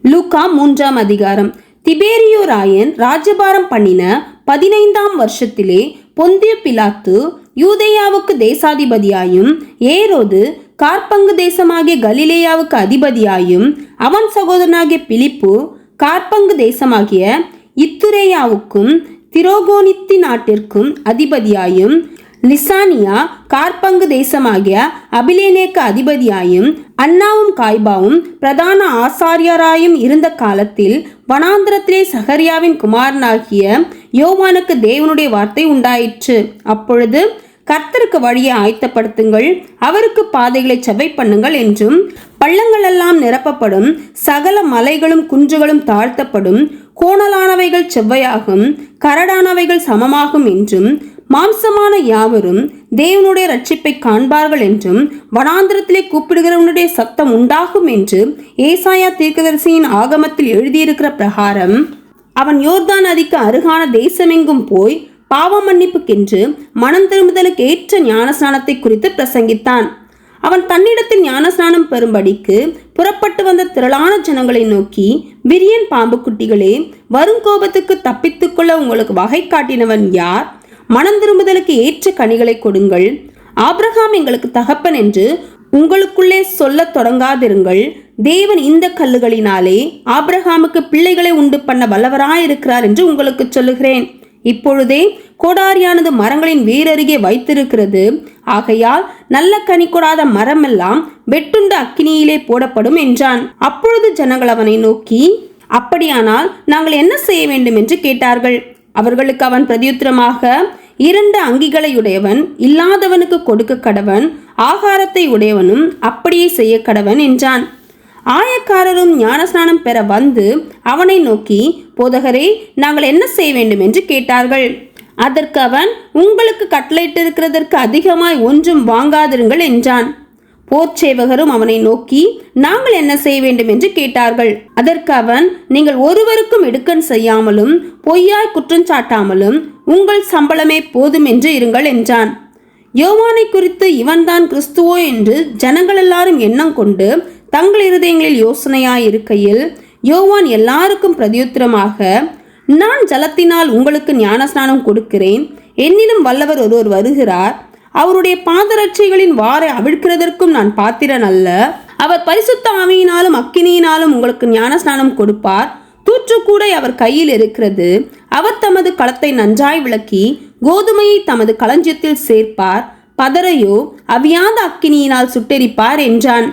லூக்கா 3ஆம் அதிகாரம். திபேரியு ராயன் ராஜபாரம் பண்ணின 15ஆம் வருஷத்திலே பொந்திய பிலாத்து யூதேயாவுக்கு தேசாதிபதியாயும் ஏரோது காற்பங்கு தேசமாகிய கலிலேயாவுக்கு அதிபதியாயும் அவன் சகோதரனாகிய பிலிப்பு காற்பங்கு தேசமாகிய இத்துரேயாவுக்கும் திரோகோனித்தி நாட்டிற்கும் அதிபதியாயும் லிசானியா காற்பங்கு தேசமாகிய அபிலேனேக்கு அதிபதியாயும் அன்னாவும் காய்பாவும் பிரதான ஆசாரியராயும் இருந்த காலத்தில் வனாந்திரத்திலே சகரியாவின் குமாரனாகிய யோவானுக்கு தேவனுடைய வார்த்தை உண்டாயிற்று. அப்பொழுது கர்த்தருக்கு வழியை ஆயத்தப்படுத்துங்கள், அவருக்கு பாதைகளை செவ்வை பண்ணுங்கள் என்றும், பள்ளங்களெல்லாம் நிரப்பப்படும், சகல மலைகளும் குன்றுகளும் தாழ்த்தப்படும், கோணலானவைகள் செவ்வையாகும், கரடானவைகள் சமமாகும் என்றும், மாம்சமான யாவரும் தேவனுடைய ரட்சிப்பை காண்பார்கள் என்றும், வனாந்திரத்திலே கூப்பிடுகிறவனுடைய சத்தம் உண்டாகும் என்று ஏசாயா தீர்க்கதரிசியின் ஆகமத்தில் எழுதியிருக்கிற பிரகாரம் அவன் யோர்தான் நதிக்கு அருகான தேசமெங்கும் போய் பாவ மன்னிப்புக்கென்று மனம் திரும்புதலுக்கு ஏற்ற ஞானஸ்நானத்தை குறித்து பிரசங்கித்தான். அவன் தன்னிடத்தில் ஞானஸ்நானம் பெறும்படிக்கு புறப்பட்டு வந்த திரளான ஜனங்களை நோக்கி, விரியன் பாம்பு குட்டிகளே, வருங்கோபத்துக்கு தப்பித்துக்கொள்ள உங்களுக்கு வகை காட்டினவன் யார்? மனம் திரும்புதலுக்கு ஏற்ற கனிகளை கொடுங்கள். ஆபிரகாம் எங்களுக்கு தகப்பன் என்று உங்களுக்குள்ளே சொல்ல தொடங்காதிருங்கள். தேவன் இந்த கல்லுகளினாலே ஆபிரகாமுக்கு பிள்ளைகளை உண்டு பண்ண வல்லவராயிருக்கிறார் என்று உங்களுக்கு சொல்லுகிறேன். இப்பொழுதே கோடாரியானது மரங்களின் வேரருகே வைத்திருக்கிறது. ஆகையால் நல்ல கனி கொடாத மரமெல்லாம் வெட்டுண்டு அக்கினியிலே போடப்படும் என்றான். அப்பொழுது ஜனங்கள் அவனை நோக்கி, அப்படியானால் நாங்கள் என்ன செய்ய வேண்டும் என்று கேட்டார்கள். அவர்களுக்கு அவன் பிரதியுத்தரமாக, 2 அங்கிகளை உடையவன் இல்லாதவனுக்கு கொடுக்க கடவன், ஆகாரத்தை உடையவனும் அப்படியே செய்ய கடவன் என்றான். ஆயக்காரரும் ஞானஸ்நானம் பெற வந்து அவனை நோக்கி, போதகரே, நாங்கள் என்ன செய்ய வேண்டும் என்று கேட்டார்கள். அதற்கு அவன், உங்களுக்கு கட்டளையிட்டிருக்கிறதற்கு அதிகமாய் ஒன்றும் வாங்காதிருங்கள் என்றான். போர்ச்சேவகரும் அவனை நோக்கி, நாங்கள் என்ன செய்ய வேண்டும் என்று கேட்டார்கள். அதற்கு அவன், நீங்கள் ஒருவருக்கும் இடுக்கண் செய்யாமலும் பொய்யாய் குற்றஞ்சாட்டாமலும் உங்கள் சம்பளமே போதும் என்று இருங்கள் என்றான். யோவானை குறித்து இவன்தான் கிறிஸ்துவோ என்று ஜனங்கள் எல்லாரும் எண்ணம் கொண்டு தங்கள் இருதயங்களில் யோசனையாயிருக்கையில், யோவான் எல்லாருக்கும் பிரதியுத்தரமாக, நான் ஜலத்தினால் உங்களுக்கு ஞானஸ்நானம் கொடுக்கிறேன், என்னிலும் வல்லவர் ஒருவர் வருகிறார், அவருடைய பாதரட்சைகளின் வாரை அவிழ்க்கிறதற்கும் நான் பாத்திரன் அல்ல. அவர் பரிசுத்த ஆவியினாலும் அக்கினியினாலும் உங்களுக்கு ஞானஸ்நானம் கொடுப்பார். தூற்றுக்கூடை அவர் கையில் இருக்கிறது. அவர் தமது களத்தை நன்றாய் விளக்கி கோதுமையை தமது களஞ்சியத்தில் சேர்ப்பார், பதரையோ அவியாத அக்கினியினால் சுட்டெரிப்பார் என்றான்.